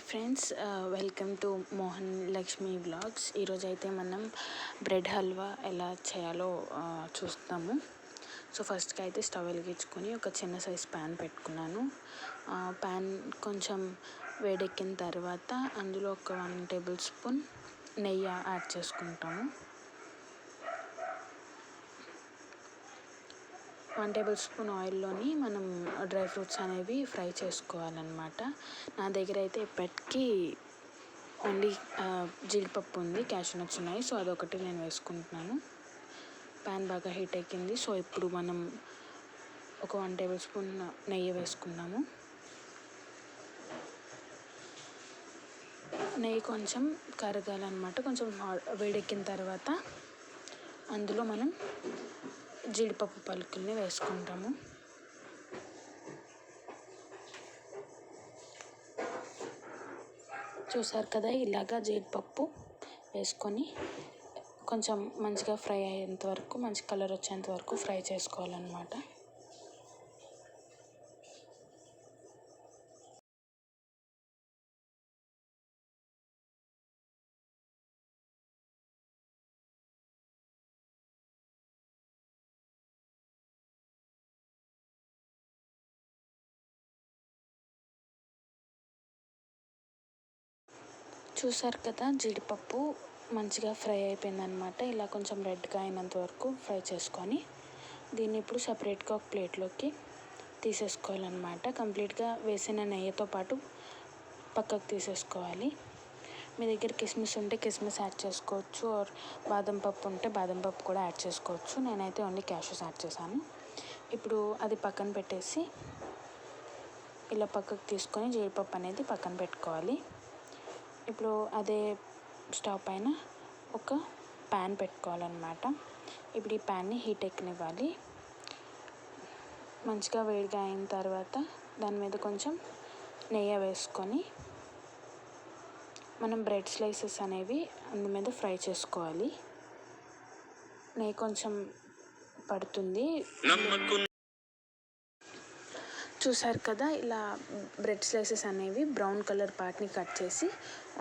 Friends, welcome to Mohan Lakshmi vlogs. ఈరోజు అయితే మనం బ్రెడ్ హల్వా ఎలా చేయాలో చూస్తాము. సో ఫస్ట్కి అయితే స్టవ్ వెలిగించుకొని ఒక చిన్న సైజ్ ప్యాన్ పెట్టుకున్నాను. ప్యాన్ కొంచెం వేడెక్కిన తర్వాత అందులో ఒక 1 టేబుల్ స్పూన్ నెయ్యి యాడ్ చేసుకుంటాము. 1 టేబుల్ స్పూన్ ఆయిల్లోని మనం డ్రై ఫ్రూట్స్ అనేవి ఫ్రై చేసుకోవాలన్నమాట. నా దగ్గర అయితే ఇప్పటికీ ఓన్లీ జీడిపప్పు ఉంది, క్యాషూ నట్స్ ఉన్నాయి. సో అదొకటి నేను వేసుకుంటున్నాను. ప్యాన్ బాగా హీట్ ఎక్కింది. సో ఇప్పుడు మనం ఒక 1 టేబుల్ స్పూన్ నెయ్యి వేసుకున్నాము. నెయ్యి కొంచెం కరగాలన్నమాట. కొంచెం వేడెక్కిన తర్వాత అందులో మనం జీడిపప్పు పలుకుల్ని వేసుకుంటాము. చూసారు కదా, ఇలాగా జీడిపప్పు వేసుకొని కొంచెం మంచిగా ఫ్రై అయ్యేంత వరకు, మంచి కలర్ వచ్చేంత వరకు ఫ్రై చేసుకోవాలన్నమాట. చూసారు కదా, జీడిపప్పు మంచిగా ఫ్రై అయిపోయిందనమాట. ఇలా కొంచెం రెడ్గా అయినంత వరకు ఫ్రై చేసుకొని దీన్ని ఇప్పుడు సపరేట్గా ఒక ప్లేట్లోకి తీసేసుకోవాలన్నమాట. కంప్లీట్గా వేసిన నెయ్యితో పాటు పక్కకు తీసేసుకోవాలి. మీ దగ్గర కిస్మిస్ ఉంటే కిస్మిస్ యాడ్ చేసుకోవచ్చు, ఆర్ బాదం పప్పు ఉంటే బాదం పప్పు కూడా యాడ్ చేసుకోవచ్చు. నేనైతే ఓన్లీ క్యాషూస్ యాడ్ చేశాను. ఇప్పుడు అది పక్కన పెట్టేసి ఇలా పక్కకు తీసుకొని జీడిపప్పు అనేది పక్కన పెట్టుకోవాలి. ఇప్పుడు అదే స్టవ్ పైన ఒక ప్యాన్ పెట్టుకోవాలన్నమాట. ఇప్పుడు ఈ ప్యాన్ని హీట్ ఎక్కనివ్వాలి. మంచిగా వేడిగా అయిన తర్వాత దాని మీద కొంచెం నెయ్యి వేసుకొని మనం బ్రెడ్ స్లైసెస్ అనేవి అందు మీద ఫ్రై చేసుకోవాలి. నెయ్యి కొంచెం పడుతుంది. చూసారు కదా, ఇలా బ్రెడ్ స్లైసెస్ అనేవి బ్రౌన్ కలర్ పార్ట్ని కట్ చేసి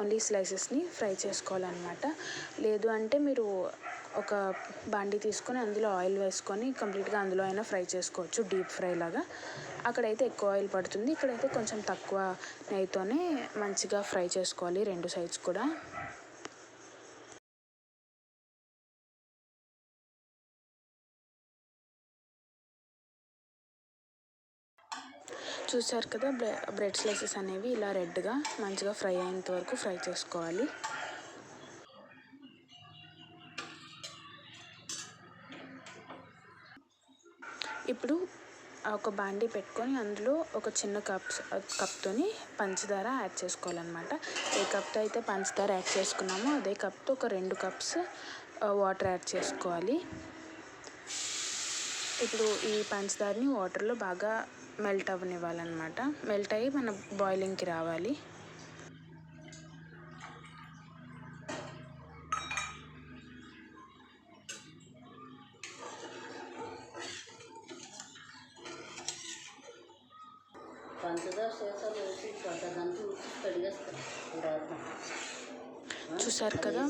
ఓన్లీ స్లైసెస్ని ఫ్రై చేసుకోవాలన్నమాట. లేదు అంటే మీరు ఒక బాండీ తీసుకొని అందులో ఆయిల్ వేసుకొని కంప్లీట్గా అందులో అయినా ఫ్రై చేసుకోవచ్చు, డీప్ ఫ్రై లాగా. అక్కడైతే ఎక్కువ ఆయిల్ పడుతుంది, ఇక్కడైతే కొంచెం తక్కువ నెయ్యితోనే మంచిగా ఫ్రై చేసుకోవాలి 2 సైడ్స్ కూడా. చూసారు కదా, బ్రెడ్ స్లైసెస్ అనేవి ఇలా రెడ్గా మంచిగా ఫ్రై అయ్యేంత వరకు ఫ్రై చేసుకోవాలి. ఇప్పుడు ఒక బాండీ పెట్టుకొని అందులో ఒక చిన్న కప్తోని పంచదార యాడ్ చేసుకోవాలన్నమాట. ఏ కప్తో అయితే పంచదార యాడ్ చేసుకున్నామో అదే కప్తో ఒక 2 కప్స్ వాటర్ యాడ్ చేసుకోవాలి. ఇప్పుడు ఈ పంచదారని వాటర్లో బాగా మెల్ట్ అవ్వనివ్వాలన్నమాట. మెల్ట్ అయ్యి మన బాయిలింగ్కి రావాలి. చూసారు కదా,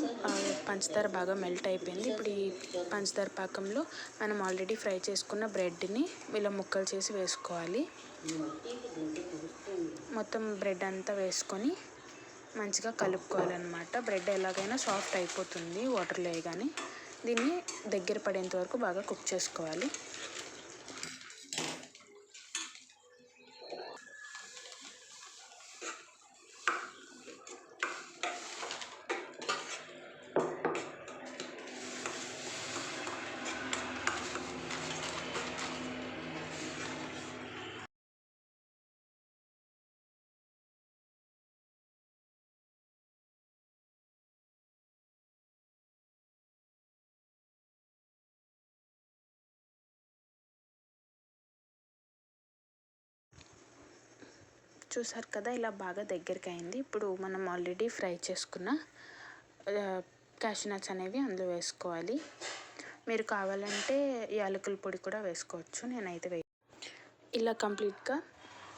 పంచదార బాగా మెల్ట్ అయిపోయింది. ఇప్పుడు ఈ పంచదార పాకంలో మనం ఆల్రెడీ ఫ్రై చేసుకున్న బ్రెడ్ని ఇలా ముక్కలు చేసి వేసుకోవాలి. మొత్తం బ్రెడ్ అంతా వేసుకొని మంచిగా కలుపుకోవాలన్నమాట. బ్రెడ్ ఎలాగైనా సాఫ్ట్ అయిపోతుంది వాటర్లో వేయగానే. దీన్ని దగ్గర పడేంత వరకు బాగా కుక్ చేసుకోవాలి. చూసారు కదా, ఇలా బాగా దగ్గరికి అయింది. ఇప్పుడు మనం ఆల్రెడీ ఫ్రై చేసుకున్న క్యాషూ నట్స్ అనేవి అందులో వేసుకోవాలి. మీరు కావాలంటే యాలకుల పొడి కూడా వేసుకోవచ్చు, నేనైతే ఇలా కంప్లీట్గా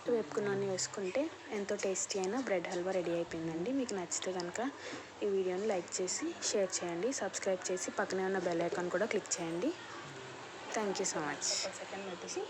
వేపుకున్నవన్నీ వేసుకుంటే ఎంతో టేస్టీ అయిన బ్రెడ్ హల్వా రెడీ అయిపోయిందండి. మీకు నచ్చితే కనుక ఈ వీడియోని లైక్ చేసి షేర్ చేయండి, సబ్స్క్రైబ్ చేసి పక్కనే ఉన్న బెల్ ఐకాన్ కూడా క్లిక్ చేయండి. Thank you so much. Second వచ్చేసి